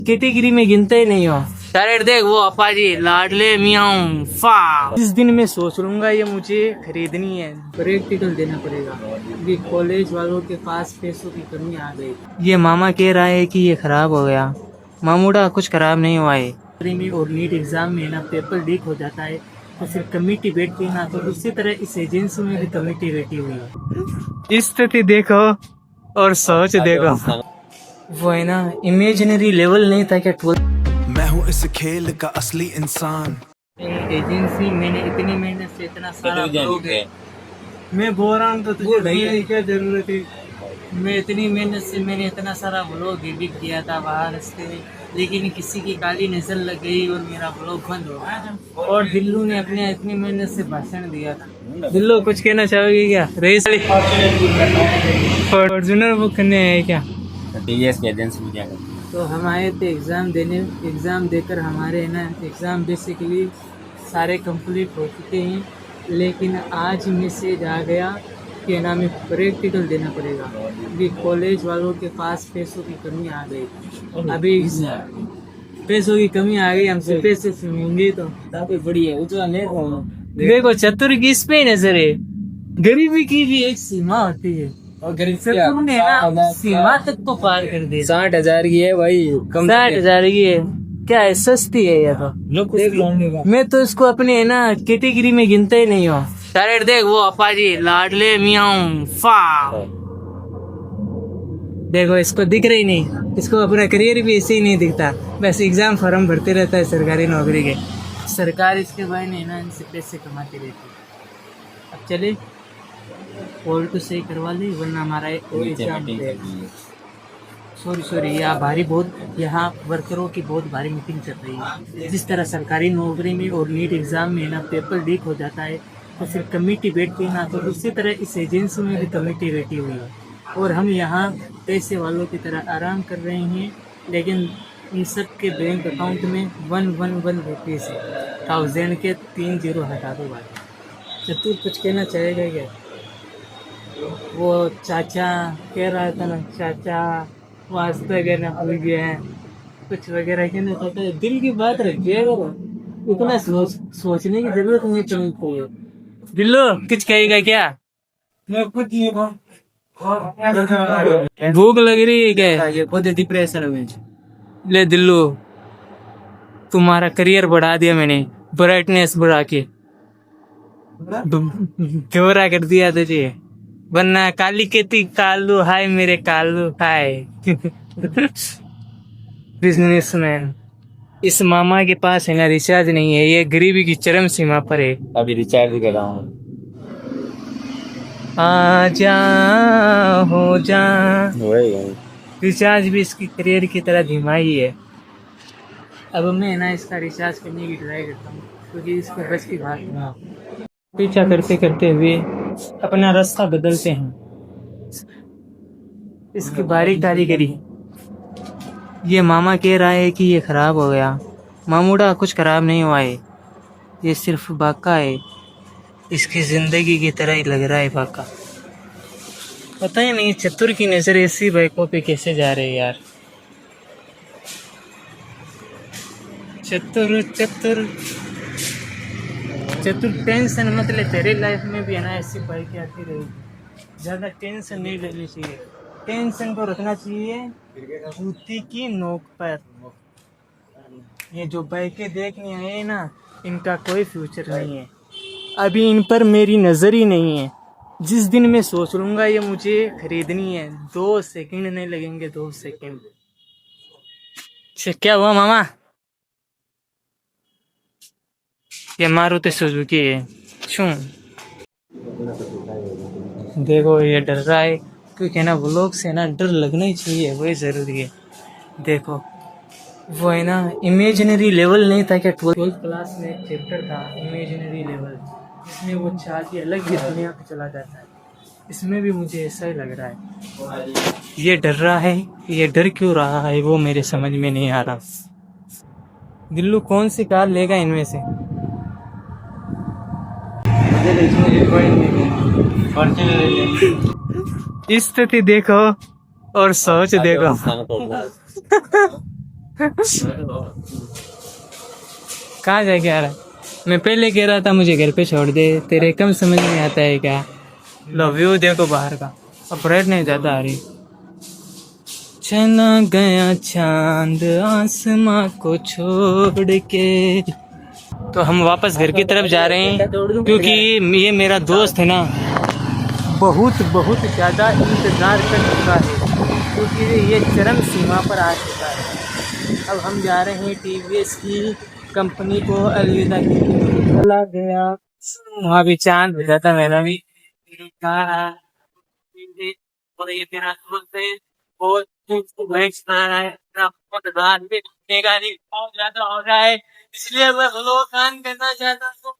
Category में गिनते ही नहीं हो। डायरेक्ट देख वो अपा जी लाडले मियाऊं फा। जिस दिन मैं सोच लूंगा ये मुझे खरीदनी है, प्रैक्टिकल देना पड़ेगा। ये कॉलेज वालों के पास पैसों की कमी आ गई। ये मामा कह रहा है कि ये खराब हो गया। मामूड़ा कुछ खराब नहीं हुआ है। और नीट एग्जाम में ना पेपर लीक हो जाता है तो फिर कमेटी बैठती है ना, तो उसी तरह इस एजेंसी में भी कमेटी बैठी हुई है। स्थिति देखो और सोच देखो। वो है ना इमेजिनरी लेवल नहीं था क्या 12। मैं हूँ इस खेल का असली इंसान। एजेंसी मैंने इतनी मेहनत से इतना सारा ब्लॉग है, मैं बोल रहा हूँ तो तुझे क्या जरूरत है। मैं इतनी मेहनत से मैंने इतना सारा ब्लॉग एडिट किया था बाहर से, लेकिन किसी की काली नजर लग गई और मेरा ब्लॉग बंद हो गया। और दिल्लू ने अपने इतनी मेहनत से भाषण दिया था। दिल्लू कुछ कहना चाहोगे क्या? रईस फॉर्चूनर बुक करने है क्या? टीवीएस की एजेंसी में क्या करते हैं? तो हम आए थे एग्ज़ाम देने, एग्ज़ाम देकर हमारे ना एग्ज़ाम बेसिकली सारे कंप्लीट हो चुके हैं, लेकिन आज मैसेज आ गया कि ना हमें प्रैक्टिकल देना पड़ेगा। क्योंकि कॉलेज वालों के पास पैसों की कमी आ गई। अभी पैसों की कमी आ गई, हमसे पैसे होंगे तो बड़ी है देखो चतुर की इस पे नजर है। गरीबी की भी एक सीमा होती है और गरीब चतुर ने ना सीमा तक को पार कर दिया। 60,000 की है भाई, कम 60,000 की है क्या है? सस्ती है ये तो। मैं तो इसको अपने है ना कैटेगरी में गिनते ही नहीं हूँ। डायरेक्ट देख वो अपा जी लाडले मियाऊं फा। देखो इसको दिख रही नहीं, इसको अपना करियर भी ऐसे ही नहीं दिखता, बस एग्जाम फॉर्म भरते रहता है सरकारी नौकरी के। सरकार इसके बारे में ना इनसे पैसे कमाती रहती है। अब चले कॉल तो सही करवा ले वरना हमारा एग्जाम सॉरी यहाँ भारी बहुत, यहाँ वर्करों की बहुत भारी मीटिंग चल रही है। जिस तरह सरकारी नौकरी में और नीट एग्जाम में ना पेपर लीक हो जाता है तो फिर कमेटी बैठती है ना, तो उसी तरह इस एजेंसी में भी कमेटी बैठी हुई है। और हम यहाँ पैसे वालों की तरह आराम कर रहे हैं, लेकिन इन सब के बैंक अकाउंट में 111 रुपीज़ है। 1000 के 3 जीरो हटा दो भाई। चतुर कुछ कहना चाहेगा क्या? वो चाचा कह रहा था ना, चाचा वास्ते कहना भूल गया है कुछ वगैरह कहना चाहता है। दिल की बात रखिए, इतना सोचने की जरूरत नहीं पड़ती है। दिल्लो कुछ कहेगा क्या? मैं कुछ नहीं कहूँ। भूख लग रही है क्या? ये बहुत डिप्रेशन में ले दिल्लो, तुम्हारा करियर बढ़ा दिया मैंने, ब्राइटनेस बढ़ा के गोरा कर दिया तुझे, वरना काली कहती कालू हाय मेरे कालू हाय। बिजनेसमैन इस मामा के पास है ना रिचार्ज नहीं है, ये गरीबी की चरम सीमा पर है। अभी रिचार्ज कर रहा हूँ। आ जा हो जा, वही रिचार्ज भी इसकी करियर की तरह धीमा ही है। अब मैं ना इसका रिचार्ज करने की ट्राई करता हूँ, क्योंकि इसको बस की बात ना पीछा करते करते हुए अपना रास्ता बदलते हैं। इसकी बारीक कारीगरी। ये मामा कह रहा है कि ये खराब हो गया। मामूड़ा कुछ खराब नहीं हुआ है, ये सिर्फ बाका है। इसकी जिंदगी की तरह ही लग रहा है बाका। पता ही नहीं चतुर की नजर ऐसी बाइकों पे कैसे जा रहे हैं यार। चतुर चतुर चतुर टेंशन मत ले, तेरे लाइफ में भी है ना ऐसी बाइकें आती रहेगी। ज़्यादा टेंशन नहीं लेनी चाहिए, टेंशन को रखना चाहिए जूती की नोक पर। ये जो बाइकें देखने आए ना, इनका कोई फ्यूचर नहीं है, अभी इन पर मेरी नज़र ही नहीं है। जिस दिन मैं सोच लूँगा ये मुझे खरीदनी है, 2 सेकंड नहीं लगेंगे, 2 सेकंड। क्या हुआ मामा? ये मारुति सुजुकी है। क्यों? देखो ये डर रहा है, क्योंकि ना व्लॉग से ना डर लगना ही चाहिए, वही ज़रूरी है। देखो वो है ना इमेजिनरी लेवल नहीं था क्या? 12th क्लास में एक चैप्टर था इमेजिनरी लेवल, इसमें वो चाहती अलग ही दुनिया पे चला जाता है। इसमें भी मुझे ऐसा ही लग रहा है। ये डर रहा है, ये डर क्यों रहा है वो मेरे समझ में नहीं आ रहा। दिल्लू कौन सी कार लेगा इनमें से? स्थिति देखो और सोच देखो। कहाँ जाके आ रहा है? मैं पहले कह रहा था मुझे घर पे छोड़ दे, तेरे कम समझ में आता है क्या? लो व्यू देखो बाहर का, अब रेट नहीं ज्यादा आ रही। चला गया चांद आसमां को छोड़ के। तो हम वापस घर की तरफ जा रहे हैं, क्योंकि ये मेरा दोस्त है ना, बहुत बहुत ज़्यादा इंतज़ार कर चुका है, क्योंकि ये चरम सीमा पर आ चुका है। अब हम जा रहे हैं टीवीएस की कंपनी को अलविदा कहते। चला गया वहाँ भी चांद हो जाता मेरा भी। और ये तेरा दोस्त है, बहुत मतदान भी का नहीं बहुत ज्यादा हो रहा है, इसलिए मैं लोकान करना चाहता हूँ।